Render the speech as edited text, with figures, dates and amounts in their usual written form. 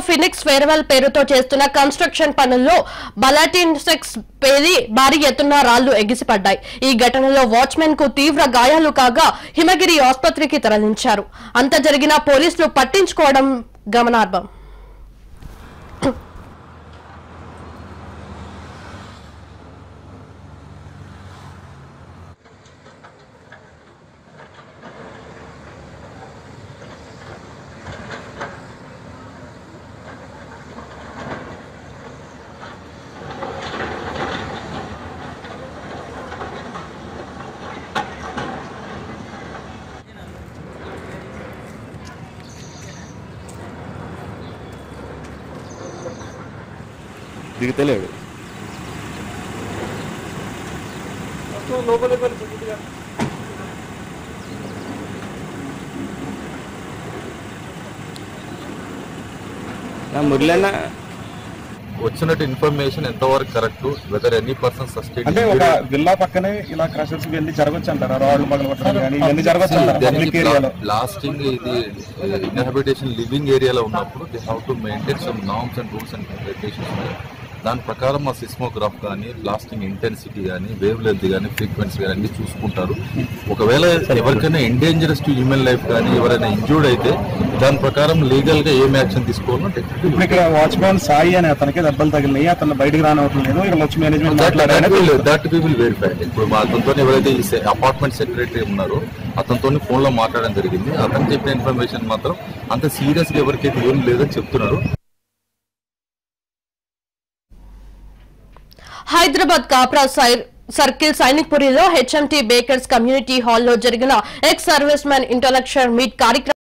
Phoenix farewell పేరుతో చేస్తున్న construction పనుల్లో బలాటిన్ సెక్స్ పేలి భారీ ఎత్తున రాళ్లు ఎగిసిపడ్డాయి. ఈ ఘటనలో వాచ్మెన్ కు తీవ్ర గాయాలు కాగా హిమగిరి ఆసుపత్రికి తరలించారు. అంత జరిగినా పోలీసులు పట్టించుకోవడం గమనార్హం. దిగుతలేడు. మురళన్న వచ్చినట్టు ఇన్ఫర్మేషన్ ఎంతవరకు correct, weather any person sustain అంటే ఒక జిల్లా పక్కనే ఇలా క్రషర్స్ ఇవన్నీ జరగచ్చు అంటారా? రాళ్ళు పగలగొట్టడం కానీ ఇవన్నీ జరగచ్చు అంటారా? బ్లాస్టింగ్ ఇది ఇన్హాబిటేషన్ లివింగ్ ఏరియాలో ఉన్నప్పుడు they have to maintain some norms and rules and regulations. దాని ప్రకారం మా సిస్మోగ్రాఫ్ కానీ బ్లాస్టింగ్ ఇంటెన్సిటీ కానీ వేవ్ లెంత్ కానీ ఫ్రీక్వెన్సీ కానీ అన్ని చూసుకుంటారు. ఒకవేళ ఎవరికైనా ఎండేంజరస్ టు హ్యూమన్ లైఫ్ కానీ ఎవరైనా ఇంజూర్డ్ అయితే దాని ప్రకారం లీగల్ గా ఏం యాక్షన్ తీసుకోవాలో. ఇప్పుడు ఇక్కడ వాచ్మెన్ సాయి అని అతనికి దెబ్బలు తగిలినాయి, అతను బయటకు రానివ్వట్లేదు. ఇక్కడ వచ్చి management that we will verify. ఇప్పుడు మా అతనితో ఎవరైతే ఈ అపార్ట్మెంట్ సెక్రటరీ ఉన్నారో అతనితో ఫోన్ లో మాట్లాడడం జరిగింది. అతను చెప్పిన ఇన్ఫర్మేషన్ మాత్రం అంత సీరియస్ గా ఎవరికైతే ఏం లేదని చెప్తున్నారు. హైదరాబాద్ కాప్రా సర్కిల్ సైనిక్పురిలో హెచ్ఎంటీ బేకర్స్ కమ్యూనిటీ హాల్లో జరిగిన ex servicemen intellectual meet కార్యక్రమం